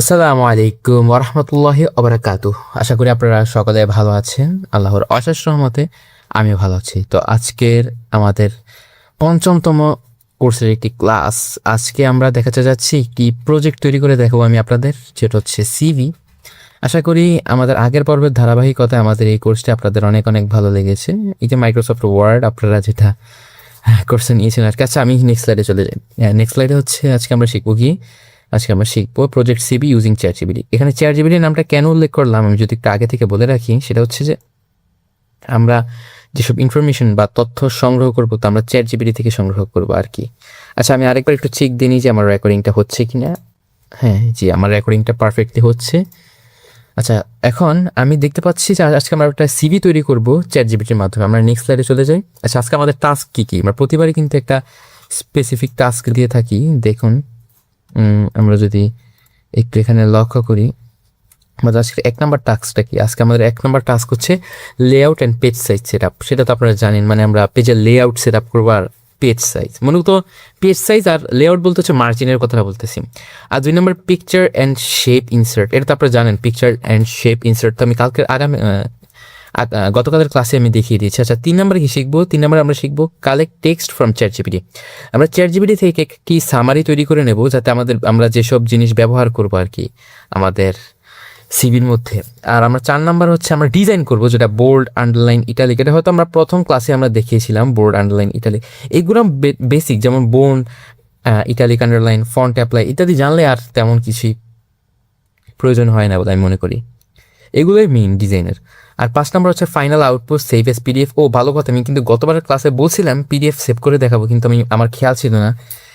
আসসালামু আলাইকুম ওরহমতুল্লাহি ওবারাকাতুহ। আশা করি আপনারা সকলে ভালো আছেন। আল্লাহর অশেষ রহমতে আমিও ভালো আছি। তো আজকের আমাদের পঞ্চমতম কোর্সের একটি ক্লাস। আজকে আমরা দেখাতে যাচ্ছি একটি প্রজেক্ট তৈরি করে দেখাবো আমি আপনাদের, যেটা হচ্ছে সিভি। আশা করি আমাদের আগের পর্বের ধারাবাহিকতায় আমাদের এই কোর্সটি আপনাদের অনেক অনেক ভালো লেগেছে। এই যে মাইক্রোসফট ওয়ার্ড আপনারা যেটা কোর্সে নিয়েছেন আর কি। আচ্ছা, আমি নেক্সট স্লাইডে চলে যাই। নেক্সট স্লাইডে হচ্ছে আজকে আমরা শিখবো project CV using ChatGPT. এখানে চ্যাট জিপিটির নামটা কেন উল্লেখ করলাম আমি যদি একটু আগে থেকে বলে রাখি, সেটা হচ্ছে যে আমরা যেসব ইনফরমেশন বা তথ্য সংগ্রহ করবো তা আমরা চ্যাট জিপিটি থেকে সংগ্রহ করবো আর কি। আচ্ছা, আমি আরেকবার একটু চেক দিই যে আমার রেকর্ডিংটা হচ্ছে কিনা। হ্যাঁ জি, আমার রেকর্ডিংটা পারফেক্টলি হচ্ছে। আচ্ছা, এখন আমি দেখতে পাচ্ছি যে আজকে আমরা একটা সিভি তৈরি করব চ্যাট জিপিটির মাধ্যমে। আমরা নেক্সট স্লাইডে চলে যাই। আচ্ছা, আজকে আমাদের টাস্ক কী কী? আমরা প্রতিবারই কিন্তু একটা স্পেসিফিক টাস্ক দিয়ে থাকি। দেখুন, আমরা যদি একটু এখানে লক্ষ্য করি, আমাদের আজকে 1 নম্বর টাস্কটা কি? আজকে আমাদের 1 নম্বর টাস্ক হচ্ছে layout and page size set up. সেটা তো আপনারা জানেন, মানে আমরা পেজের লেআউট সেট আপ করবো আর পেজ সাইজ, মূলত পেজ সাইজ আর লেআউট বলতে হচ্ছে মার্জিনের কথাটা বলতেছি। আর 2 নম্বর পিকচার অ্যান্ড শেপ ইনসার্ট। এটা তো আপনারা জানেন, পিকচার অ্যান্ড শেপ ইনসার্ট তো আমি গতকালের ক্লাসে আমি দেখিয়ে দিয়েছি। আচ্ছা, 3 নম্বরে কি শিখবো? 3 নম্বরে আমরা শিখবো collect text from chat GPT. আমরা চ্যাট জিপিটি থেকে একটি সামারি তৈরি করে নেব, যাতে আমরা যেসব জিনিস ব্যবহার করবো আর কি আমাদের সিভির মধ্যে। আর আমরা 4 নাম্বার হচ্ছে আমরা ডিজাইন করব, যেটা বোল্ড, আন্ডারলাইন, ইটালিক। এটা হয়তো আমরা প্রথম ক্লাসে আমরা দেখিয়েছিলাম বোল্ড, আন্ডারলাইন, ইটালিক। এইগুলো বেসিক, যেমন bold, italic, underline, font apply ইত্যাদি জানলে আর তেমন কিছুই প্রয়োজন হয় না বলে আমি মনে করি। এগুলোই মেইন ডিজাইনের। আর 5 নাম্বার হচ্ছে final output save as PDF. ও ভালো কথা, আমি কিন্তু গতবারের ক্লাসে বলছিলাম পিডিএফ সেভ করে দেখাবো, কিন্তু আমার খেয়াল ছিল না।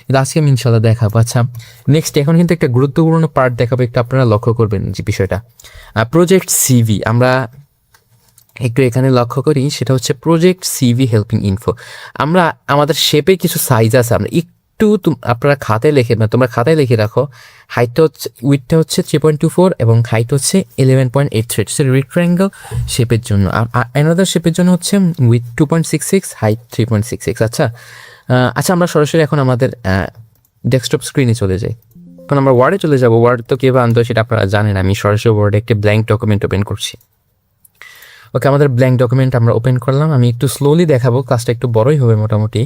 কিন্তু আজকে আমি ইনশাল্লাহ দেখাবো। আচ্ছা, নেক্সট এখন কিন্তু একটা গুরুত্বপূর্ণ পার্ট দেখাবো, একটু আপনারা লক্ষ্য করবেন যে বিষয়টা প্রজেক্ট সিভি। আমরা একটু এখানে লক্ষ্য করি, সেটা হচ্ছে প্রজেক্ট সিভি হেল্পিং ইনফো। আমরা আমাদের শেপে কিছু সাইজ আছে, আমরা একটু আপনারা খাতায় লিখে, মানে তোমরা খাতায় লিখে রাখো। হাইটটা হচ্ছে, উইথটা হচ্ছে 3.24 এবং হাইট হচ্ছে 11.83। হচ্ছে রেক্ট্যাঙ্গেল শেপের জন্য। আর অ্যানাদার শেপের জন্য হচ্ছে উইথ 2.66, হাইট 3.66। আচ্ছা, আমরা সরাসরি এখন আমাদের ডেস্কটপ স্ক্রিনে চলে যাই। এখন আমরা ওয়ার্ডে চলে যাব। ওয়ার্ড তো কীভাবে আনতে হয় সেটা আপনারা জানেন। আমি সরাসরি ওয়ার্ডে একটি ব্ল্যাঙ্ক ডকুমেন্ট ওপেন করছি। ওকে, আমাদের ব্ল্যাঙ্ক ডকুমেন্ট আমরা ওপেন করলাম। আমি একটু স্লোলি দেখাবো, ক্লাসটা একটু বড়ই হবে মোটামুটি।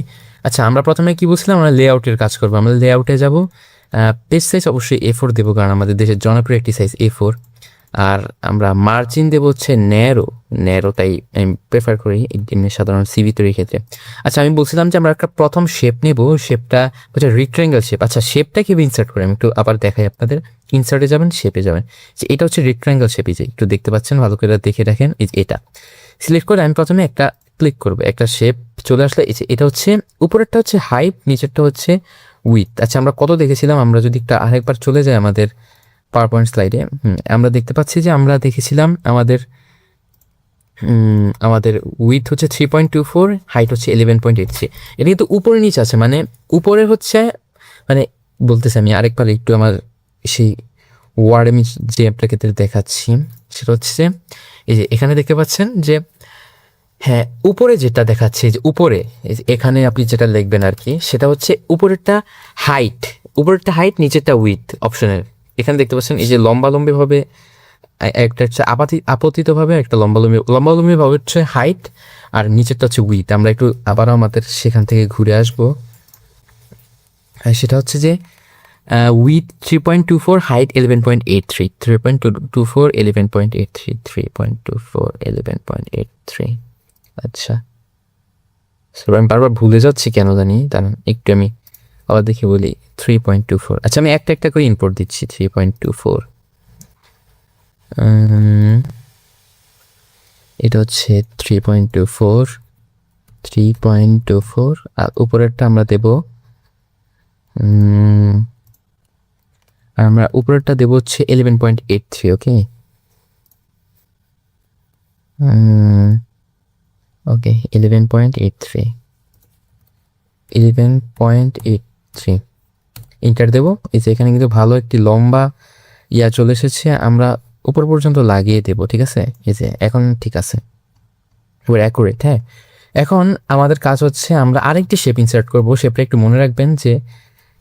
আচ্ছা, আমরা প্রথমে কি বলছিলাম, আমরা লেআউটের কাজ করবো। আমরা লেআউটে যাব। পেজ সাইজ অবশ্যই A4 দেবো, কারণ আমাদের দেশের জনপ্রিয় একটি সাইজ A4। আর আমরা মার্জিন দেবো হচ্ছে ন্যারো, তাই আমি প্রেফার করি এমনি সাধারণ সিভি তৈরির ক্ষেত্রে। আচ্ছা, আমি বলছিলাম যে আমরা একটা প্রথম শেপ নেব, শেপটা হচ্ছে রেক্ট্যাঙ্গেল শেপ। আচ্ছা, শেপটা কীভাবে ইনসার্ট করি আমি একটু আবার দেখাই আপনাদের। ইনসার্টে যাবেন, শেপে যাবেন, যে এটা হচ্ছে রেক্ট্যাঙ্গেল শেপ। এই যে একটু দেখতে পাচ্ছেন, ভালো করে দেখে দেখেন। এই যে এটা সিলেক্ট করে আমি প্রথমে একটা ক্লিক করবো, একটা শেপ চলে আসলে এটা হচ্ছে উপরেরটা হচ্ছে হাইট, নিচেরটা হচ্ছে উইথ। আচ্ছা, আমরা কত দেখেছিলাম? আমরা যদি একটা আরেকবার চলে যাই আমাদের পাওয়ার পয়েন্ট স্লাইডে, আমরা দেখতে পাচ্ছি যে আমরা দেখেছিলাম আমাদের উইথ হচ্ছে 3.24, হাইট হচ্ছে 11.83। এটা কিন্তু উপরে নিচে আছে, মানে উপরে হচ্ছে, মানে বলতেছি আমি আরেকবার একটু আমার সেই ওয়ার্ড আমি যে আপনাকে দেখাচ্ছি, সেটা হচ্ছে এই যে এখানে দেখতে পাচ্ছেন যে হ্যাঁ, উপরে যেটা দেখাচ্ছে, যে উপরে এখানে আপনি যেটা লিখবেন আর কি, সেটা হচ্ছে উপরেরটা হাইট, নিচেরটা উইথ অপশনের। এখানে দেখতে পাচ্ছেন এই যে লম্বালম্বিভাবে একটা হচ্ছে আপতিতভাবে, একটা লম্বালম্বিভাবে হচ্ছে হাইট, আর নিচেরটা হচ্ছে উইথ। আমরা একটু আবারও আমাদের সেখান থেকে ঘুরে আসবো। সেটা হচ্ছে যে উইথ 3.24, হাইট 11.83, 3.24, 11.83, 3.24, 11.83। আচ্ছা, আমি বারবার ভুলে যাচ্ছি কেন জানি, দাঁড়ান একটু আমি আবার দেখে বলি। 3.24। আচ্ছা, আমি একটা একটা করে ইনপুট দিচ্ছি। 3.24, এটা হচ্ছে 3.24, আর উপরেরটা আমরা দেব, আমরা উপরেরটা দেব হচ্ছে 11.83। ওকে ওকে 11.83 ইন্টার দেবো। এই যে এখানে কিন্তু ভালো একটি লম্বা চলে এসেছে, আমরা উপর পর্যন্ত লাগিয়ে দেব। ঠিক আছে, এই যে এখন ঠিক আছে, পুরো অ্যাকুরেট। হ্যাঁ, এখন আমাদের কাজ হচ্ছে আমরা আরেকটি শেপ ইনসার্ট করব। শেপটা একটু মনে রাখবেন যে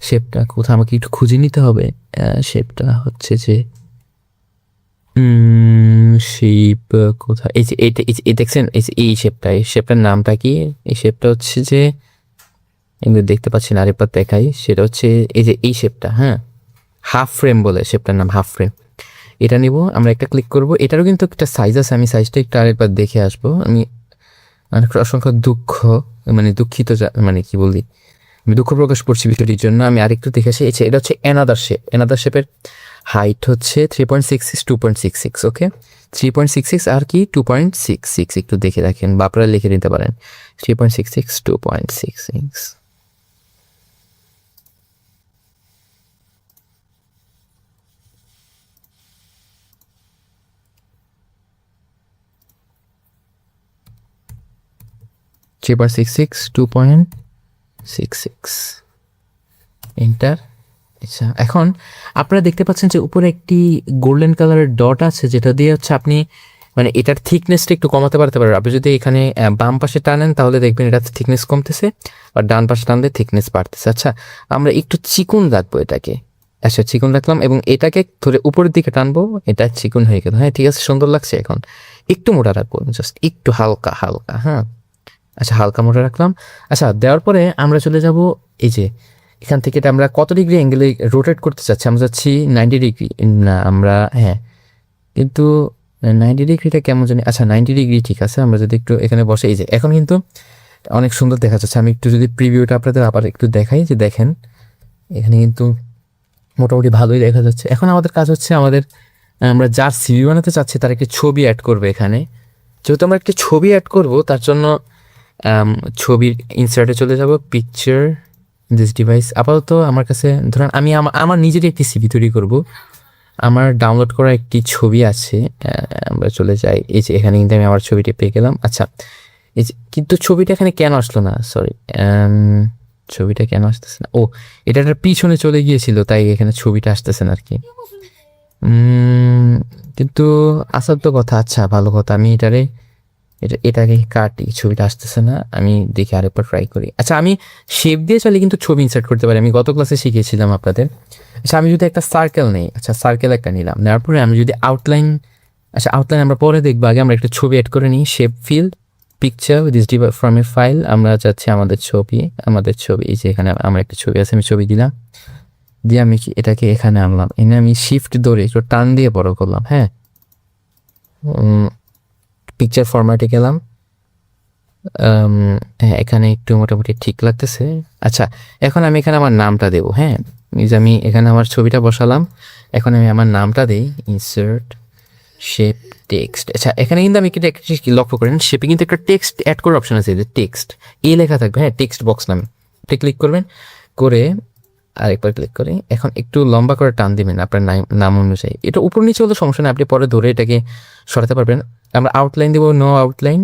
শেপটা কোথাও আমাকে একটু খুঁজে নিতে হবে। শেপটা হচ্ছে যে শেপ কোথায়, এই যে এইটা, এই দেখছেন এই যে এই শেপটা, এই শেপটার নামটা কি? এই শেপটা হচ্ছে যে এগুলো দেখতে পাচ্ছি না, আরেকবার দেখাই। সেটা হচ্ছে এই যে এই শেপটা, হ্যাঁ, হাফ ফ্রেম বলে শেপটার নাম, হাফ ফ্রেম। এটা নিব, আমরা একটা ক্লিক করব। এটারও কিন্তু একটা সাইজ আছে, আমি সাইজটা একটু আরেকবার দেখে আসবো। আমি অসংখ্য মানে দুঃখিত, মানে কি বলি, আমি দুঃখ প্রকাশ করছি বিষয়টির জন্য। আমি আরেকটু দেখে আসি। এটা হচ্ছে এনাদার শেপ। এনাদার শেপের হাইট হচ্ছে 3.66, 2.66। ওকে, 3.66 আর কি 2.66, একটু দেখে রাখেন বা আপনারা লিখে নিতে পারেন। 3.66, 2.66। এন্টার। আচ্ছা, এখন আপনারা দেখতে পাচ্ছেন যে উপরে একটি গোল্ডেন কালারের ডট আছে, যেটা দিয়ে হচ্ছে আপনি মানে এটার থিকনেসটা একটু কমাতে পারতে পারেন। আপনি যদি এখানে বাম পাশে টানেন তাহলে দেখবেন এটা থিকনেস কমতেছে, আর ডান পাশে টানলে থিকনেস বাড়তেছে। আচ্ছা, আমরা একটু চিকন রাখবো এটাকে। আচ্ছা, চিকন রাখলাম এবং এটাকে ধরে উপরের দিকে টানবো, এটা চিকন হয়ে গেল। হ্যাঁ, ঠিক আছে, সুন্দর লাগছে। এখন একটু মোটা রাখবো, জাস্ট একটু হালকা হালকা। হ্যাঁ, আচ্ছা, হালকা মোটা রাখলাম। আচ্ছা, দেওয়ার পরে আমরা চলে যাব এই যে এখান থেকে এটা আমরা কত ডিগ্রি অ্যাঙ্গেলে রোটেট করতে চাচ্ছি? আমরা চাচ্ছি 90 ডিগ্রি। না, আমরা হ্যাঁ, কিন্তু 90 ডিগ্রিটা কেমন জানি। আচ্ছা, 90 ডিগ্রি ঠিক আছে। আমরা যদি একটু এখানে বসে, এই যে এখন কিন্তু অনেক সুন্দর দেখা যাচ্ছে। আমি একটু যদি প্রিভিউটা আপনাদের আবার একটু দেখাই, যে দেখেন এখানে কিন্তু মোটামুটি ভালোই দেখা যাচ্ছে। এখন আমাদের কাজ হচ্ছে, আমরা যার সিভি বানাতে চাচ্ছি তার একটি ছবি অ্যাড করবো এখানে। যেহেতু আমরা একটি ছবি অ্যাড করব, তার জন্য ছবির ইনসার্টে চলে যাব, পিকচার, দিস ডিভাইস। আপাতত আমার কাছে ধরেন আমি আমার নিজেরই একটি সিভি তৈরি করব। আমার ডাউনলোড করা একটি ছবি আছে, আমরা চলে যাই। এই যে এখানে কিন্তু আমি আমার ছবিটি পেয়ে গেলাম। আচ্ছা, এই যে কিন্তু ছবিটা এখানে কেন আসলো না? সরি, ছবিটা কেন আসতেছে না? ও, এটার পিছনে চলে গিয়েছিল, তাই এখানে ছবিটা আসতেছে না আর কি। কিন্তু আসার তো কথা। আচ্ছা, ভালো কথা। আমি এটাকে কাটি, ছবিটা আসতেছে না। আমি দেখি আরেকবার ট্রাই করি। আচ্ছা, আমি শেপ দিয়ে চাইলে কিন্তু ছবি ইনসার্ট করতে পারি, আমি গত ক্লাসে শিখিয়েছিলাম আপনাদের। আচ্ছা, আমি যদি একটা সার্কেল নেই, আচ্ছা সার্কেল একটা নিলাম, নেওয়ার পরে আমি যদি আউটলাইন, আচ্ছা আউটলাইন আমরা পরে দেখবো, আগে আমরা একটা ছবি অ্যাড করে নিই। Shape fill, picture this from a file, আমরা চাচ্ছি আমাদের ছবি এই যে এখানে আমার একটা ছবি আছে, আমি ছবি দিলাম, দিয়ে আমি এটাকে এখানে আনলাম, এনে আমি শিফট ধরে একটু টান দিয়ে বড় করলাম। হ্যাঁ, পিকচার ফরম্যাটে গেলাম। হ্যাঁ, এখানে একটু মোটামুটি ঠিক লাগতেছে। আচ্ছা, এখন আমি এখানে আমার নামটা দেবো। হ্যাঁ, এই যে আমি এখানে আমার ছবিটা বসালাম, এখন আমি আমার নামটা দিই, ইনসার্ট শেপ টেক্সট। আচ্ছা, এখানে কিন্তু আমি কিন্তু একটা জিনিস লক্ষ্য করেন, শেপে কিন্তু একটা টেক্সট অ্যাড করার অপশন আছে, যে টেক্সট এ লেখা থাকবে। হ্যাঁ, টেক্সট বক্স নামে এটা ক্লিক করবেন, করে আরেকবার ক্লিক করে এখন একটু লম্বা করে টান দিবেন আপনার নাম অনুযায়ী। এটা উপর নিচে হলে সমস্যা নেই, আপনি পরে ধরে এটাকে সরাতে পারবেন। আমরা আউটলাইন দেবো, নো আউটলাইন।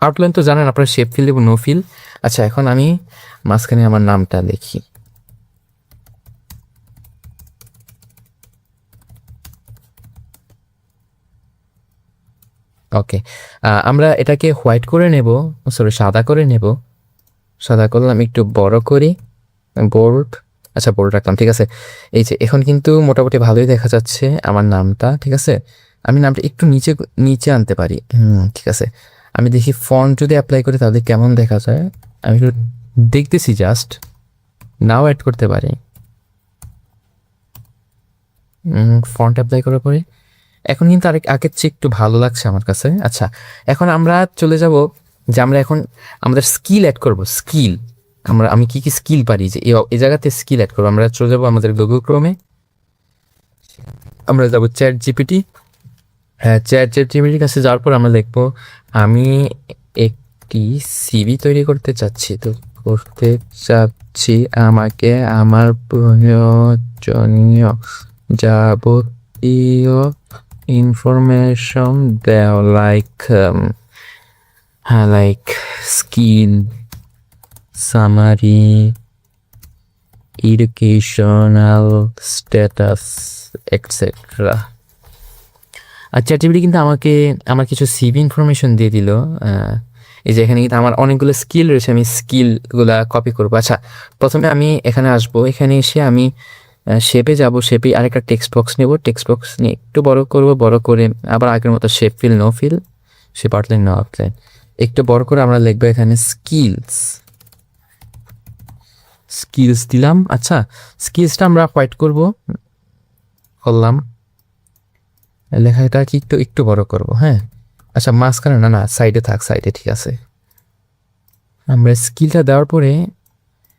আউটলাইন তো জানেন আপনার, শেপ ফিল দেবো, নো ফিল। আচ্ছা, এখন আমি মাঝখানে আমার নামটা লিখি। ওকে, আমরা এটাকে হোয়াইট করে নেব, সরি সাদা করে নেব। সাদা করলাম, একটু বড় করি, বোল্ড। আচ্ছা, বোল্ড রাখলাম, ঠিক আছে। এই যে এখন কিন্তু মোটামুটি ভালোই দেখা যাচ্ছে আমার নামটা, ঠিক আছে। আমি নামটা একটু নিচে নিচে আনতে পারি। ঠিক আছে, আমি দেখি ফন্ট যদি অ্যাপ্লাই করি তাহলে কেমন দেখা যায়। আমি একটু দেখতেছি, জাস্ট নাও অ্যাড করতে পারি। ফন্ট অ্যাপ্লাই করার পরে এখন কিন্তু আগের চেয়ে একটু ভালো লাগছে আমার কাছে। আচ্ছা, এখন আমরা চলে যাব যে আমরা এখন আমাদের স্কিল অ্যাড করব। স্কিল, আমি কি কি স্কিল পারি, যে এই জায়গাতে স্কিল অ্যাড করবো। আমরা চলে যাবো আমাদের গুগল ক্রোমে, আমরা যাবো চ্যাট জিপিটি। হ্যাঁ, চ্যাট জিপিটির কাছে যাওয়ার পর আমরা লিখবো, আমি একটি সিভি তৈরি করতে চাচ্ছি। আমাকে আমার প্রয়োজনীয় যাবতীয় ইনফরমেশন দেও, like skill, summary, educational status, etcetera. আর চ্যাটজিপিটি কিন্তু আমাকে আমার কিছু সিভি ইনফরমেশন দিয়ে দিল। এই যে এখানে কিন্তু আমার অনেকগুলো স্কিল রয়েছে, আমি স্কিলগুলা কপি করবো। আচ্ছা, প্রথমে আমি এখানে আসবো, এখানে এসে আমি শেপে যাব, শেপে আরেকটা টেক্সট বক্স নেব, টেক্সট বক্স নিয়ে একটু বড় করব, বড় করে আবার আগের মতো shape fill no fill, shape outline no outline একটু বড় করে আমরা লিখবো এখানে স্কিলস, স্কিলস দিলাম। আচ্ছা, স্কিলসটা আমরা হোয়াইট করলাম, লেখাটা কি একটু একটু বড় করব, হ্যাঁ। আচ্ছা, মাঝখানে না সাইডে থাক, সাইডে ঠিক আছে। আমরা স্কিলটা দেওয়ার পরে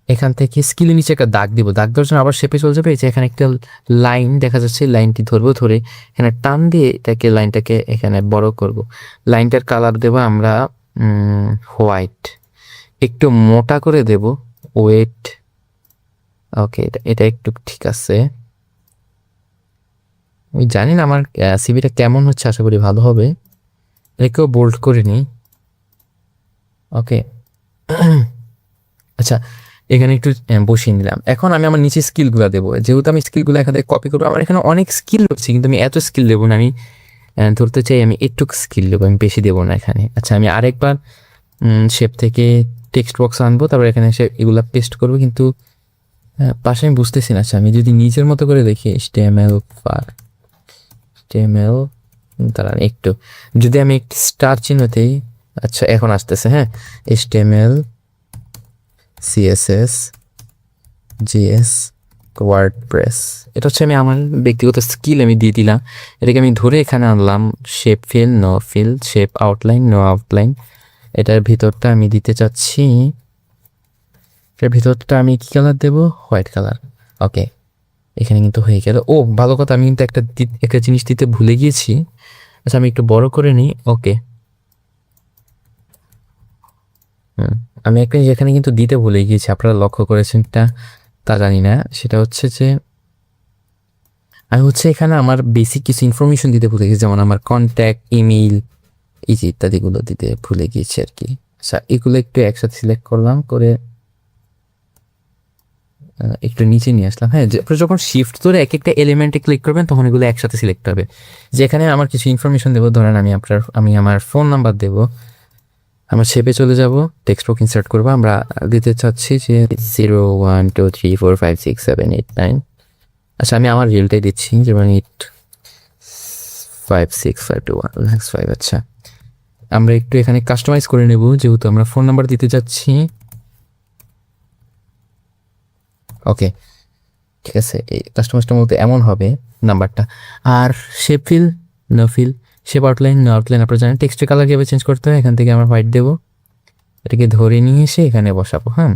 এখান থেকে স্কিলের নিচে একটা দাগ দিব, দাগ দেওয়ার জন্য আবার শেপে চলে যাবে। এই যে এখানে একটা লাইন দেখা যাচ্ছে, লাইনটি ধরবো, ধরে এখানে টান দিয়ে এটাকে লাইনটাকে এখানে বড় করব। লাইনটার কালার দেব আমরা হোয়াইট, একটু মোটা করে দেব, ওয়েট। ওকে, এটা একটু ঠিক আছে। আমি জানি না আমার সিভিটা কেমন হচ্ছে, আশা করি ভালো হবে। এটাকেও বোল্ড করে নিই। ওকে, আচ্ছা, এখানে একটু বসিয়ে নিলাম। এখন আমি আমার নিচে স্কিলগুলো দেবো, যেহেতু আমি স্কিলগুলো এখান থেকে কপি করবো। আমার এখানে অনেক স্কিল রয়েছে, কিন্তু আমি এত স্কিল দেবো না। আমি ধরতে চাই আমি একটু স্কিল দেবো, আমি বেশি দেবো না এখানে। আচ্ছা, আমি আরেকবার শেপ থেকে টেক্সট বক্স আনবো, তারপর এখানে এসে এগুলা পেস্ট করবো, কিন্তু পাশে আমি বুঝতেছি না। আচ্ছা, আমি যদি নিজের মতো করে দেখি HTML তারা একটু, যদি আমি একটু স্টার চিহ্নতেই, আচ্ছা এখন আসতেছে, হ্যাঁ, HTML CSS JS ওয়ার্ডপ্রেস, এটা হচ্ছে আমি আমার ব্যক্তিগত স্কিল আমি দিয়ে দিলাম। এটাকে আমি ধরে এখানে আনলাম, shape fill no fill, shape outline no outline. এটার ভিতরটা আমি দিতে চাচ্ছি, এটার ভিতরটা আমি কি কালার দেব, হোয়াইট কালার। ওকে, এখানে কিন্তু হয়ে গেল। ও ভালো কথা, আমি কিন্তু একটা জিনিস দিতে ভুলে গিয়েছি। আচ্ছা, আমি একটু বড় করে নিই। ওকে, আমি একটা এখানে কিন্তু দিতে ভুলে গিয়েছি, আপনারা লক্ষ্য করেছেন তা জানি না। সেটা হচ্ছে যে আমি এখানে আমার বেসিক কিছু ইনফরমেশন দিতে ভুলে গেছি, যেমন আমার কন্ট্যাক্ট, ইমেইল, এই যে ইত্যাদিগুলো দিতে ভুলে গিয়েছি আর কি। আচ্ছা, এগুলো একটু একসাথে সিলেক্ট করলাম, করে একটু নিচে নিয়ে আসলাম। হ্যাঁ, যখন শিফট ধরে এক একটা এলিমেন্টে ক্লিক করবেন তখন এগুলো একসাথে সিলেক্ট হবে। যেখানে আমার কিছু ইনফরমেশন দেবো, ধরেন আমি আমার ফোন নাম্বার দেবো, আমার শেপে চলে যাব, টেক্সট বক্স ইনসার্ট করবো। আমরা দিতে চাচ্ছি যে 0123456789। আচ্ছা, আমি আমার রিয়েলটাই দিচ্ছি, যেমন 85652165। আচ্ছা, আমরা একটু এখানে কাস্টমাইজ করে নেব, যেহেতু আমরা ফোন নাম্বার দিতে যাচ্ছি। ওকে, ঠিক আছে, এই কাস্টমাইজটার মধ্যে এমন হবে নাম্বারটা। আর shape fill no fill, shape outline no outline. আপনারা জানেন টেক্সটের কালার কীভাবে চেঞ্জ করতে হয়। এখান থেকে আমরা হোয়াইট দেবো, এটাকে ধরে নিয়ে এসে এখানে বসাবো। হ্যাঁ,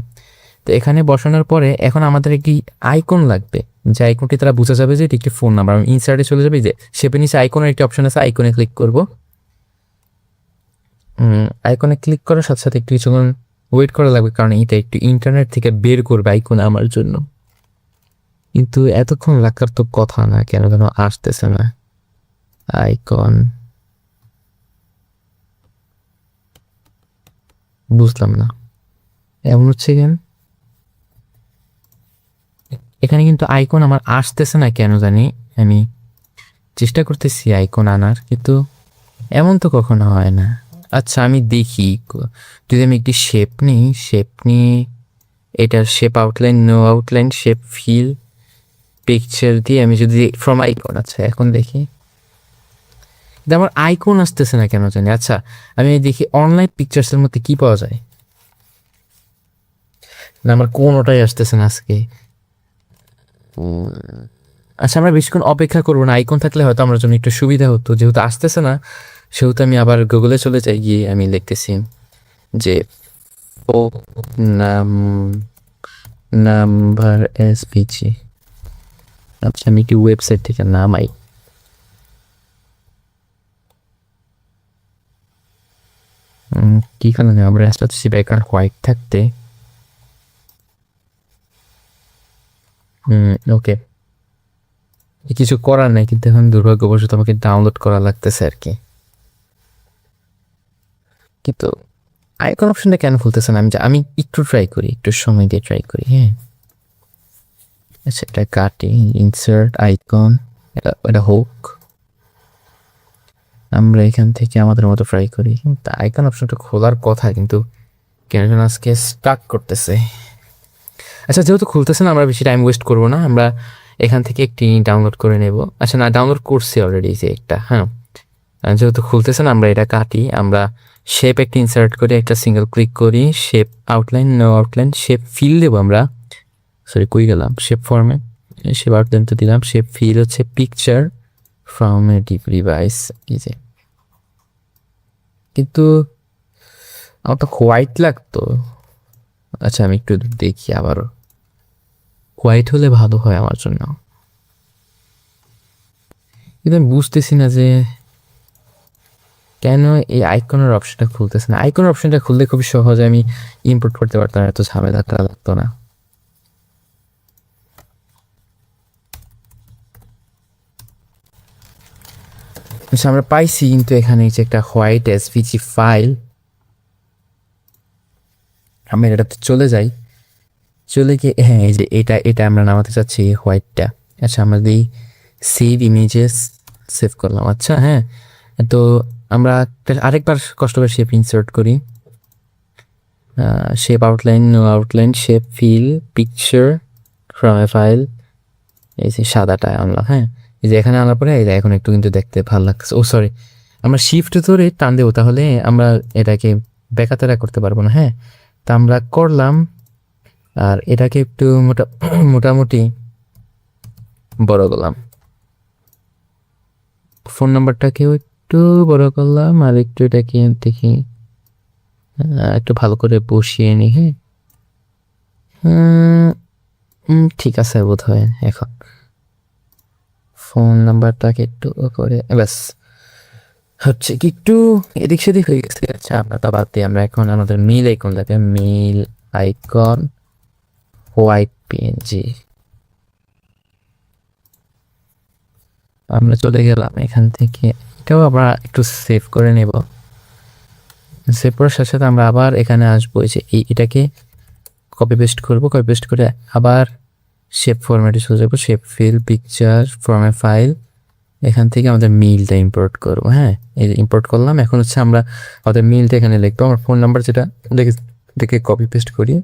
তো এখানে বসানোর পরে এখন আমাদের একটি আইকন লাগবে, যে আইকনটি তারা বোঝা যাবে যে এটি একটি ফোন নাম্বার। আমি ইনসার্টে চলে যাবে, যে শেপের নিচে আইকনের একটি অপশন আছে, আইকনে ক্লিক করব। আইকনে ক্লিক করার সাথে সাথে একটু কিছুক্ষণ ওয়েট করা লাগবে, কারণ এটা একটু ইন্টারনেট থেকে বের করবে আইকন আমার জন্য। কিন্তু এতক্ষণ লাগার তো কথা না, কেন আসতেছে না আইকন, বুঝলাম না। এমন হচ্ছে কেন, এখানে কিন্তু আইকন আমার আসতেছে না কেন জানি। আমি চেষ্টা করতেছি আইকন আনার, কিন্তু এমন তো কখনো হয় না। আচ্ছা, আমি দেখি, যদি আমি একটি শেপ নিই, এটার shape outline no outline, shape fill picture দিয়ে আমি যদি ফ্রম আইকন, আচ্ছা এখন দেখি, কিন্তু আমার আইকন আসতেছে না কেন জানি। আচ্ছা, আমি দেখি অনলাইন পিকচার্সের মধ্যে কি পাওয়া যায়। না, আমার কোনোটাই আসতেছে না আজকে। আচ্ছা, আমরা বেশিক্ষণ অপেক্ষা করবো না, আইকন থাকলে হয়তো আমার জন্য একটু সুবিধা হতো। যেহেতু আসতেছে না, সেহেতু আমি আবার গুগলে চলে যাই, গিয়ে আমি লিখতেছি যে নাম্বার SVG। আচ্ছা, আমি কি ওয়েবসাইট থেকে নামাই, কি কারণে আমরা আসতেছি ব্যাকগ্রাউন্ড হোয়াইট থাকতে। ওকে, কিছু করার নাই, কিন্তু এখন দুর্ভাগ্যবশত আমাকে ডাউনলোড করা লাগতেছে আর কি। কিন্তু আইকন অপশনটা কেন খুলতেছে না, আমি একটু ট্রাই করি, একটু সময় দিয়ে ট্রাই করি। হ্যাঁ, আচ্ছা, এটা কাটি, ইনসার্ট আইকন, এটা হোক। আমরা এখান থেকে আমাদের মতো ট্রাই করি। আইকন অপশনটা খোলার কথা, কিন্তু কেন যেন আজকে স্টাক করতেছে। আচ্ছা, যেহেতু খুলতেছে না, আমরা বেশি টাইম ওয়েস্ট করবো না, আমরা এখান থেকে একটি ডাউনলোড করে নেব। আচ্ছা না, ডাউনলোড করছি অলরেডি যে একটা, হ্যাঁ। যেহেতু খুলতেছে না, আমরা এটা কাটি। আমরা শেপ একটা ইনসার্ট করি, একটা সিঙ্গেল ক্লিক করি, shape outline, no outline, shape fill দেবো আমরা। সরি, কই গেলাম? শেপ ফর্মে শেপ আউটলাইনটা দিলাম। শেপ ফিল হচ্ছে পিকচার ফ্রম এ ডিভাইস, এই যে। কিন্তু আমার তো হোয়াইট লাগতো। আচ্ছা, আমি একটু দেখি আবারও, হোয়াইট হলে ভালো হয় আমার জন্য। কিন্তু আমি বুঝতেছি না যে কেন এই আইকনের অপশনটা খুলতেছে না। আইকনের অপশনটা খুললে খুবই সহজে আমি ইম্পোর্ট করতে পারতাম, এত ঝামেলাটা লাগতো না। আচ্ছা, আমরা পাইছি, কিন্তু এখানে যে একটা হোয়াইট এসভিজি ফাইল, আমরা এটাতে চলে যাই। চলে গিয়ে, হ্যাঁ, এই যে এটা আমরা নামাতে চাচ্ছি হোয়াইটটা। আচ্ছা, আমরা দিই সেভ ইমেজেস, সেভ করলাম। আচ্ছা, হ্যাঁ, তো আমরা আরেকবার কষ্ট করে শেপ ইনসার্ট করি। Shape outline, no outline, shape fill, picture from a file, এই যে সাদাটা আনলাম। হ্যাঁ, এই যে এখানে আনার পরে এই যে এখন একটু কিন্তু দেখতে ভালো লাগছে। ও সরি, আমরা শিফট ধরে টান দেবো, তাহলে আমরা এটাকে বেকাতেরা করতে পারবো না। হ্যাঁ, তা আমরা করলাম, আর এটাকে একটু মোটামুটি বড় করলাম। ফোন নাম্বারটাকেও একটু বড় করলাম, আর একটু এটাকে দেখি একটু ভালো করে বসিয়ে নিই। হ্যাঁ, ঠিক আছে বোধ হয়। এখন ফোন নাম্বারটাকে একটু করে ব্যাস হচ্ছে কি একটু এদিক সেদিক হয়ে গেছে। আচ্ছা, আমরা তা বাদ দিয়ে আমরা এখন আমাদের মেল আইকন লাগে, মেল আইকন হোয়াইট পিএনজি, আমরা চলে গেলাম এখান থেকে। এটাও আমরা একটু সেভ করে নেব। সেভ করার সাথে সাথে আমরা আবার এখানে আসবো, এই যে এটাকে কপি পেস্ট করবো। কপি পেস্ট করে আবার শেপ ফরম্যাটে চলে যাবো, shape fill, picture from a file, এখান থেকে আমাদের মিলটা ইম্পোর্ট করবো। হ্যাঁ, এই ইম্পোর্ট করলাম। এখন হচ্ছে আমরা আমাদের মিলটা এখানে লিখবো। আমার ফোন নাম্বার যেটা দেখে কপি পেস্ট করি,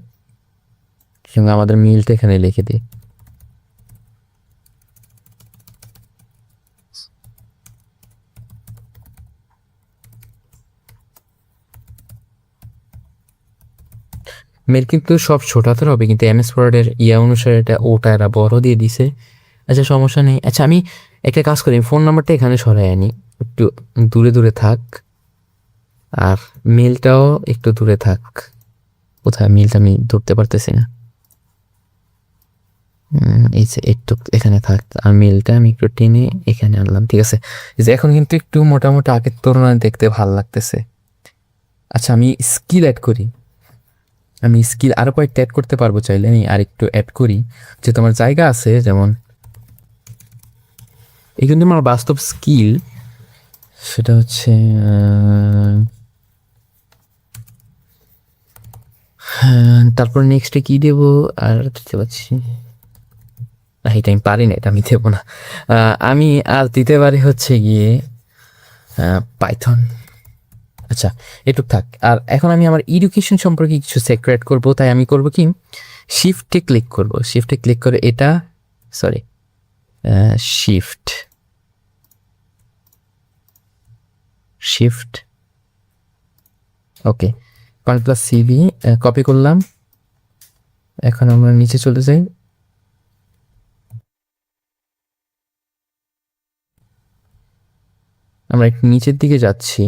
সঙ্গে আমাদের মিলটা এখানে লিখে দিই। মেল কিন্তু সব ছোট হাতের হবে, কিন্তু এমএস ওয়ার্ডের অনুসারে এটা ওটা এরা বড় দিয়ে দিছে। আচ্ছা, সমস্যা নেই। আচ্ছা, আমি একটা কাজ করি, ফোন নাম্বারটা এখানে সরাই আনি, একটু দূরে দূরে থাক, আর মেলটাও একটু দূরে থাক। কোথায় মেলটা আমি ধরতে পারতেছি না। এই যে একটু এখানে থাক, আর মেলটা আমি একটু টেনে এখানে আনলাম। ঠিক আছে, এই যে এখন কিন্তু একটু মোটামুটি আগের তুলনায় দেখতে ভালো লাগতেছে। আচ্ছা, আমি স্কিল অ্যাড করি। আমি স্কিল আরও কয়েকটা অ্যাড করতে পারবো, চাইলে আমি আরেকটু অ্যাড করি। যে তোমার জায়গা আছে, যেমন এই কিন্তু আমার বাস্তব স্কিল, সেটা হচ্ছে তারপর নেক্সটে কি দেবো আর দিতে পারছি না, এটা আমি পারি না, এটা আমি দেবো না। আমি আর দিতে পারি হচ্ছে গিয়ে পাইথন। আচ্ছা, এটুক থাক। আর এখন আমি আমার এডুকেশন সম্পর্কে কিছু সেক্রেট করব, তাই আমি করব কি, শিফটে ক্লিক করব। শিফটে ক্লিক করে এটা, সরি, শিফট শিফট ওকে, কন্ট্রোল সিভি কপি করলাম। এখন আমরা নিচে চলে যাই। আমরা একটু নিচের দিকে যাচ্ছি,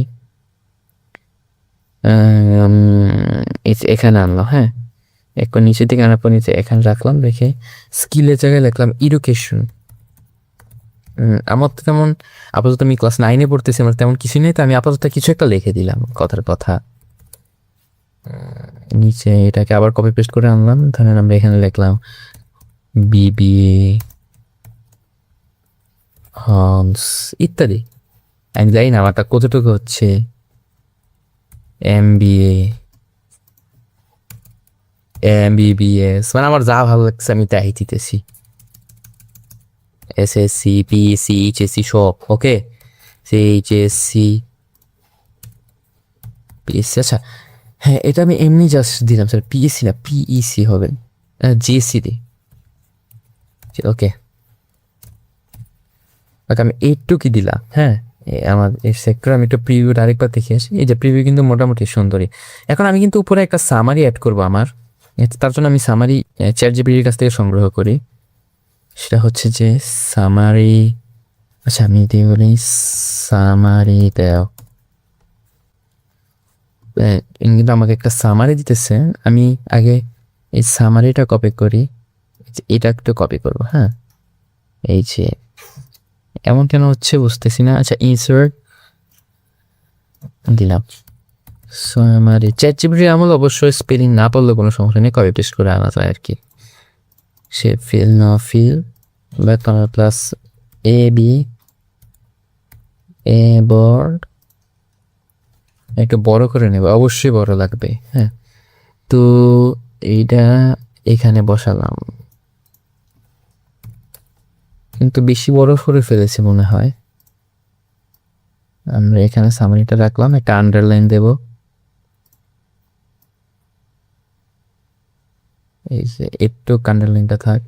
এখানে আনলাম। হ্যাঁ, একটু নিচের দিকে আনার পর নিচে এখানে রাখলাম, রেখে স্কিলের জায়গায় লিখলাম এডুকেশন। আমার তো তেমন আপাতত, আমি ক্লাস 9-এ পড়তেছি, আমার তেমন কিছু নেই, তো আমি আপাতত কিছু একটা লিখে দিলাম, কথার কথা। নিচে এটাকে আবার কপি পেস্ট করে আনলাম, ধরেন আমরা এখানে লিখলাম বিবিএ হর্নস ইত্যাদি। আমি জানি না আমারটা কতটুকু হচ্ছে, এমবিএ, এমবিবিএস, মানে আমার যা ভালো লাগছে আমি তাই দিতেছি। এসএসসি, পিএসসি, এইচএসসি সব ওকে। HSC PSC. আচ্ছা হ্যাঁ, এটা আমি এমনি জাস্ট দিলাম স্যার, পিএসসি না পিইসি হবে, জিএসসি দিই। ওকে, আমি এইটুকুই দিলাম। হ্যাঁ, আমার এই সেক্টর আমি একটু প্রিভিউটা আরেকবার দেখে আসি। এই যে প্রিভিউ কিন্তু মোটামুটি সুন্দরই। এখন আমি কিন্তু উপরে একটা সামারি অ্যাড করবো আমার, তার জন্য আমি সামারি চ্যাটজিপিটির কাছ থেকে সংগ্রহ করি। সেটা হচ্ছে যে সামারি, আচ্ছা আমি দিয়ে বলি সামারি দাও, কিন্তু আমাকে একটা সামারি দিতেছে। আমি আগে এই সামারিটা কপি করি, এটা একটু কপি করবো। হ্যাঁ, এই যে এমন কেন হচ্ছে বুঝতেছি না। আচ্ছা ইনসার্ট দিলাম সামারি। চ্যাটজিপিটি আমল অবশ্যই স্পেলিং না পড়লে কোনো সমস্যা নেই, কপি পেস্ট করে আনা যায় আর কি। সে ফিল ন feel plus A B A board একটু বড় করে নেবে, অবশ্যই বড় লাগবে। হ্যাঁ, তো এইটা এখানে বসালাম, কিন্তু বেশি বড় করে ফেলেছি মনে হয়। আমরা এখানে সামারিটা রাখলাম, একটা আন্ডারলাইন দেব। এই যে একটু আন্ডারলাইনটা থাক।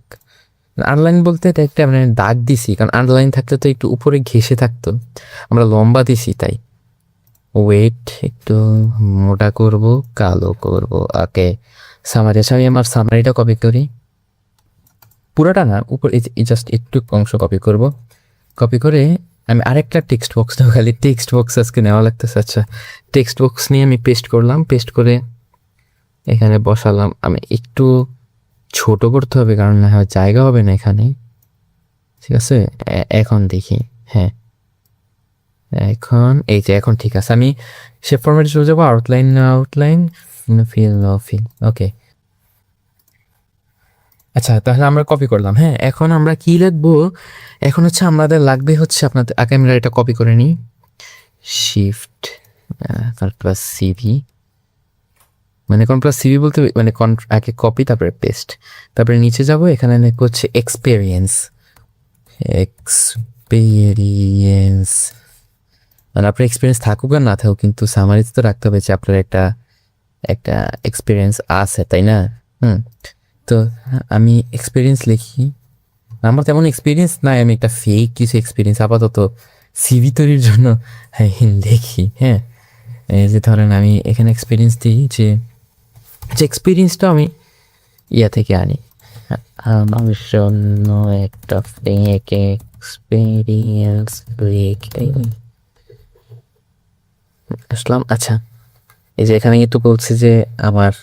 আন্ডারলাইন বলতে এটা একটা মানে দাগ দিছি, কারণ আন্ডারলাইন থাকলে তো একটু উপরে ঘেঁষে থাকতো, আমরা লম্বা দিছি তাই। ওয়েট একটু মোটা করব, কালো করব। ওকে, সামারি। আচ্ছা আমি আমার সামারিটা কপি করি, পুরোটা না, উপর এই জাস্ট একটু অংশ কপি করব। কপি করে আমি আরেকটা টেক্সট বক্স নেব, খালি টেক্সট বক্স আজকে নেওয়া লাগতেছে। আচ্ছা টেক্সট বক্স নিয়ে আমি পেস্ট করলাম, পেস্ট করে এখানে বসালাম। আমি একটু ছোট করতে হবে, কারণ না হয় জায়গা হবে না এখানে। ঠিক আছে, এখন দেখি। হ্যাঁ, এখন এই যে এখন ঠিক আছে। আমি শেপ ফরম্যাটে চলে যাবো, আউটলাইন ফিল ফিল। ওকে, আচ্ছা তাহলে আমরা কপি করলাম। হ্যাঁ, এখন আমরা কি লিখবো? এখন হচ্ছে আমাদের লাগবে হচ্ছে আপনাদের, আগে আমরা এটা কপি করে নিই, শিফট প্লাস সিভি, মানে কোন প্লাস সিভি বলতে মানে আগে কপি তারপরে পেস্ট, তারপরে নিচে যাব, এখানে হচ্ছে এক্সপেরিয়েন্স মানে আপনার এক্সপিরিয়েন্স থাকুক আর না থাকুক, কিন্তু সামারিতে তো রাখতে হবে যে আপনার একটা একটা এক্সপিরিয়েন্স আছে, তাই না? তো আমি এক্সপিরিয়েন্স লিখি, আমার তেমন এক্সপিরিয়েন্স নাই, আমি একটা ফেক কিছু এক্সপিরিয়েন্স আপাতত সিভি তৈরির জন্য দেখি। হ্যাঁ, এই যে ধরেন আমি এখানে এক্সপিরিয়েন্স দিই, যে এক্সপিরিয়েন্সটা আমি ইয়া থেকে আনি, আমার জন্য একটা ফেক এক্সপিরিয়েন্স আসলাম। আচ্ছা এই যে এখানে কিন্তু বলছে যে আমার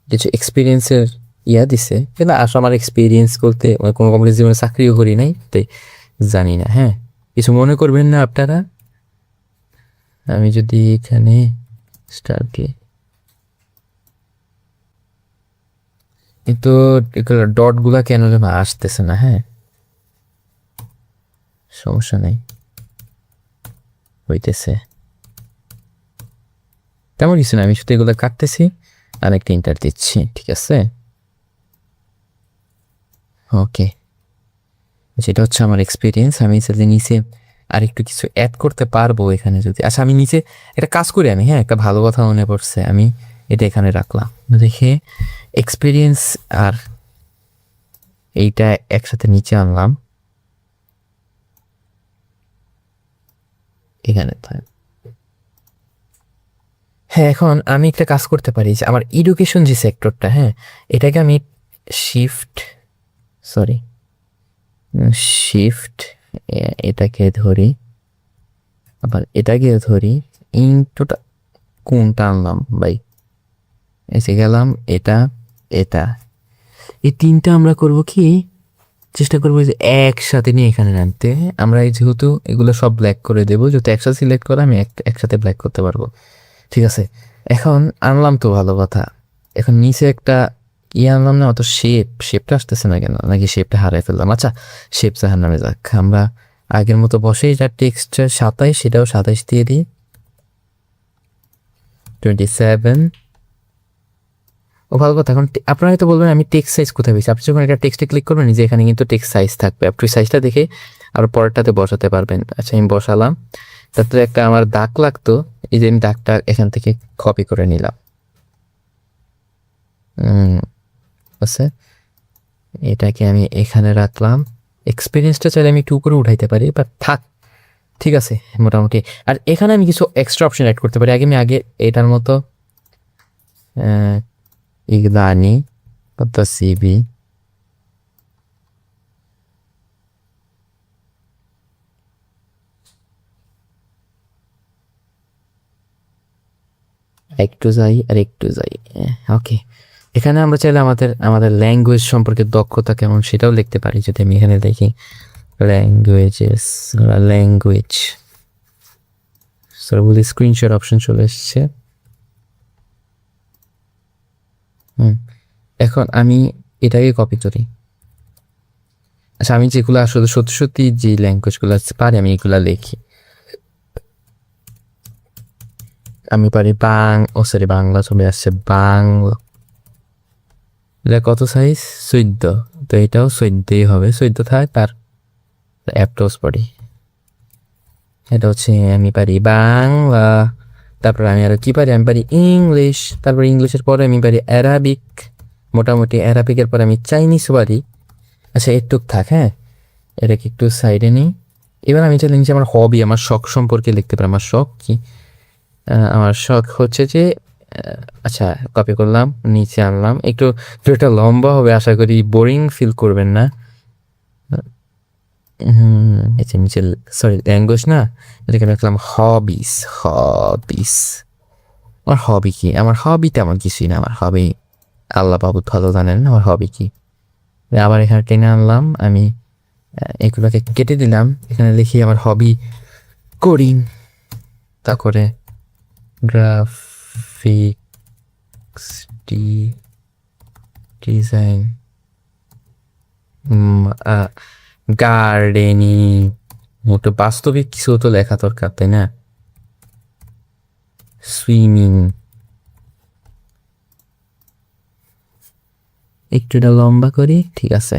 কিছু এক্সপিরিয়েন্সের ইয়া দিছে, কিন্তু আসলে আমার এক্সপিরিয়েন্স বলতে কোনো কোম্পানির জীবনে চাকরিও করি নাই, তাই জানি না। হ্যাঁ, কিছু মনে করবেন না আপনারা। আমি যদি এখানে স্টারকে, কিন্তু ডটগুলা কেন যেন আসতেছে না। হ্যাঁ, সমস্যা নেই, হইতেছে তেমন কিছু না। আমি শুধু এগুলো কাটতেছি আর একটা ইন্টার দিচ্ছি, ঠিক আছে? ওকে, যেটা হচ্ছে আমার এক্সপিরিয়েন্স। আমি সাথে নিচে আর একটু কিছু অ্যাড করতে পারবো এখানে যদি। আচ্ছা আমি নিচে একটা কাজ করি আমি, হ্যাঁ একটা ভালো কথা মনে পড়ছে, আমি এটা এখানে রাখলাম, দেখে এক্সপিরিয়েন্স আর এইটা একসাথে নিচে আনলাম এখানে। হ্যাঁ, এখন আমি একটা কাজ করতে পারি যে আমার এডুকেশন যে সেক্টরটা, হ্যাঁ এটাকে আমি শিফট এটাকে ধরি, আবার এটাকে ধরি, ইন্টোটা কোনটা আনলাম ভাই, এসে গেলাম এটা এটা, এই তিনটা আমরা করব কি, চেষ্টা করবো যে একসাথে নিয়ে এখানে আনতে। আমরা এই যেহেতু এগুলো সব ব্ল্যাক করে দেবো, যেহেতু একসাথে সিলেক্ট করে আমি একসাথে ব্ল্যাক করতে পারবো। ঠিক আছে, এখন আনলাম তো ভালো কথা, এখন নিচে একটা আনলাম না, অত শেপটা আসতেছে না কেন, নাকি শেপটা হারাই ফেললাম? আচ্ছা শেপ সাহার নামে যাক, আমরা আগের মতো বসেই যা টেক্সট 27 সেটাও 27 দিয়ে দিই, 27। ও ভালো কথা। এখন আপনারা হয়তো বলবেন আমি টেক্সট সাইজ কোথায় পেয়েছি, আপনি যখন একটা টেক্সটে ক্লিক করবেন যে এখানে কিন্তু টেক্সট সাইজ থাকবে, আপনি সাইজটা দেখে আবার পরেরটাতে বসাতে পারবেন। আচ্ছা আমি বসালাম, তাতে একটা আমার দাগ লাগতো, এই যে আমি দাগটা এখান থেকে কপি করে নিলাম। বুঝছে, এটাকে আমি এখানে রাখলাম। এক্সপিরিয়েন্সটা চাইলে আমি একটু উপরে উঠাইতে পারি, বাট থাক, ঠিক আছে মোটামুটি। আর এখানে আমি কিছু এক্সট্রা অপশন অ্যাড করতে পারি। আগে এটার মতো ইগদানি সিবি, একটু যাই আর একটু যাই। ওকে, এখানে আমরা চাইলে আমাদের আমাদের ল্যাঙ্গুয়েজ সম্পর্কে দক্ষতা কেমন সেটাও লিখতে পারি। যদি আমি এখানে দেখি ল্যাঙ্গুয়েজ বলি, স্ক্রিনশট অপশন চলে এসছে। এখন আমি এটাকে কপি করি। আচ্ছা, আমি যেগুলো আসলে সত্যি সত্যি যে ল্যাঙ্গুয়েজগুলো পারি আমি এগুলা লিখি। আমি পারি বাংলা চলে আসছে, বাংলা। এটা কত সাইজ? 14। তো এটাও 14ই হবে, 14 থাক। আর অ্যাপটোস পারি, এটা হচ্ছে আমি পারি বাংলা। তারপর আমি আর কি পারি? আমি পারি ইংলিশ। তারপর ইংলিশের পরে আমি পারি অ্যারাবিক, মোটামুটি অ্যারাবিকের পরে আমি চাইনিজ পারি। আচ্ছা, একটু থাক, হ্যাঁ, এটাকে একটু সাইডে নিই। এবার আমি চাইলে নিচে আমার হবি, আমার শখ সম্পর্কে লিখতে পারি। আমার শখ কি? আমার শখ হচ্ছে যে, আচ্ছা কপি করলাম, নিচে আনলাম। একটু এটা লম্বা হবে, আশা করি বোরিং ফিল করবেন না। নিচে সরি ল্যাঙ্গুয়েজ না, এটাকে রাখলাম হবিস। আমার হবি কি? আমার হবি তেমন কিছুই না। আমার হবি আল্লাহ বাবু ভালো জানেন আমার হবি কি। আবার এখানে টেনে আনলাম, আমি এগুলোকে কেটে দিলাম। এখানে লিখি আমার হবি কোডিং, তারপরে গ্রাফিক্স ডিজাইন, গার্ডেনিং। মোটো বাস্তবিক কিছু তো লেখা দরকার, তাই না? সুইমিং, একটুটা লম্বা করি, ঠিক আছে।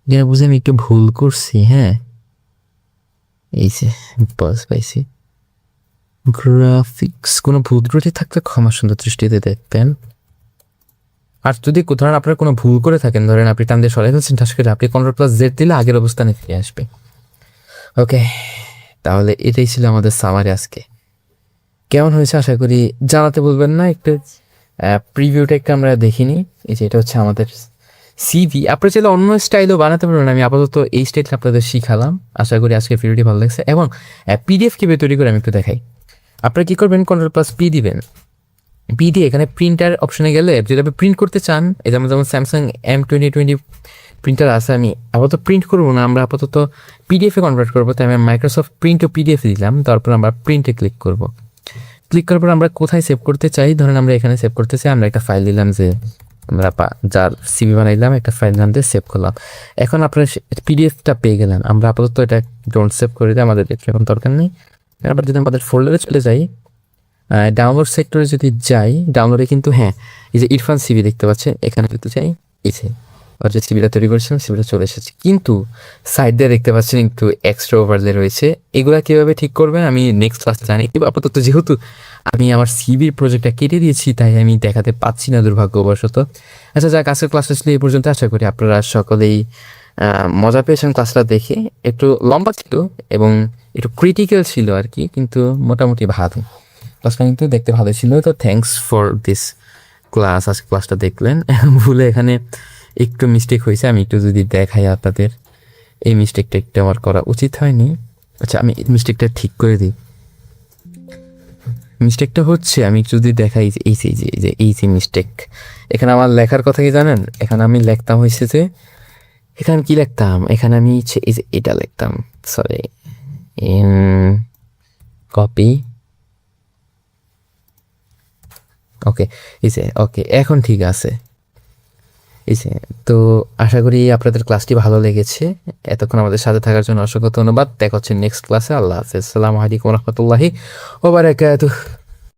যেটা বুঝে আমি একটু ভুল করছি, হ্যাঁ, এই যে বস পাইছি। গ্রাফিক্স কোনো ভুল ত্রুটি থাকলে ক্ষমা সুন্দর দৃষ্টিতে দেখবেন। আর যদি ধরেন আপনার কোনো ভুল করে থাকেন, ধরেন আপনি টান দিয়ে সরাই ফেলছেন, ঠাস করে আপনি Ctrl+Z দিলে আগের অবস্থানে ফিরে আসবে। ওকে, তাহলে এটাই ছিল আমাদের সামারি আজকে। কেমন হয়েছে আশা করি জানাতে বলবেন না। একটু প্রিভিউটা একটু আমরা দেখিনি। এই যে এটা হচ্ছে আমাদের সিভি। আপনারা চাইলে অন্য স্টাইলও বানাতে পারবেন, আমি আপাতত এই স্টাইলটা আপনাদের শিখালাম। আশা করি আজকে ভিডিওটি ভালো লাগছে। এবং পিডিএফ কীভাবে তৈরি করে আমি একটু দেখাই। আপনারা কী করবেন? Ctrl+P দিবেন। পি দিয়ে এখানে প্রিন্টার অপশনে গেলে যদি আপনি প্রিন্ট করতে চান, যেমন স্যামসাং M2020 প্রিন্টার আছে, আমি আপাতত প্রিন্ট করবো না, আমরা আপাতত পিডিএফে কনভার্ট করবো। তাই আমি মাইক্রোসফট প্রিন্ট ও পিডিএফ দিলাম। তারপর আমরা প্রিন্টে ক্লিক করব। ক্লিক করার পর আমরা কোথায় সেভ করতে চাই, ধরেন আমরা এখানে সেভ করতে চাই, আমরা একটা ফাইল দিলাম, যে আমরা যার সিভি বানাইলাম, একটা ফাইল নাম দিয়ে সেভ করলাম। এখন আপনার পিডিএফটা পেয়ে গেলেন। আমরা আপাতত এটা ডোন্ট সেভ করে দিই, আমাদের এটা এখন দরকার নেই। আবার যদি আমাদের ফোল্ডারে চলে যাই, ডাউনলোড সেক্টরে যদি যাই, ডাউনলোডে কিন্তু হ্যাঁ, এই যে ইরফান সিবি দেখতে পাচ্ছেন, এখানে কিন্তু চাই এই যে আর যে সিবিটা তৈরি করেছিলাম সিবিটা চলে এসেছে। কিন্তু সাইড দিয়ে দেখতে পাচ্ছেন একটু এক্সট্রা ওভারলে রয়েছে। এগুলা কীভাবে ঠিক করবেন আমি নেক্সট ক্লাসে জানি। কিন্তু আপাতত যেহেতু আমি আমার সিবির প্রজেক্টটা কেটে দিয়েছি, তাই আমি দেখাতে পাচ্ছি না দুর্ভাগ্যবশত। আচ্ছা, যাক, আজকের ক্লাসটা ছিল এই পর্যন্ত। আশা করি আপনারা সকলেই মজা পেয়েছেন ক্লাসটা দেখে। একটু লম্বা ছিল এবং একটু ক্রিটিক্যাল ছিল আর কি, কিন্তু মোটামুটি ভালো। ক্লাসটা কিন্তু দেখতে ভালো ছিল। তো থ্যাংকস ফর দিস ক্লাস। আজকে ক্লাসটা দেখলেন। ভুলে এখানে একটু মিস্টেক হয়েছে, আমি একটু যদি দেখাই আপনাদের। এই মিস্টেকটা একটু আমার করা উচিত হয়নি। আচ্ছা, আমি মিস্টেকটা ঠিক করে দিই। মিস্টেকটা হচ্ছে, আমি যদি দেখাই এই যে মিস্টেক, এখানে আমার লেখার কথা কি জানেন? এখানে আমি লিখতাম হয়েছে যে, এখানে কি লিখতাম? এখানে আমি এই যে এটা লিখতাম, সরি, কপি। ওকে, ওকে, এখন ঠিক আছে। তো আশা করি আপনাদের ক্লাসটি ভালো লেগেছে। এতক্ষণ আমাদের সাথে থাকার জন্য অসংখ্য ধন্যবাদ। দেখা হচ্ছে নেক্সট ক্লাসে। আল্লাহ হাফেজ। আসসালামু আলাইকুম রহমতুল্লাহি ওয়া বারাকাতুহু।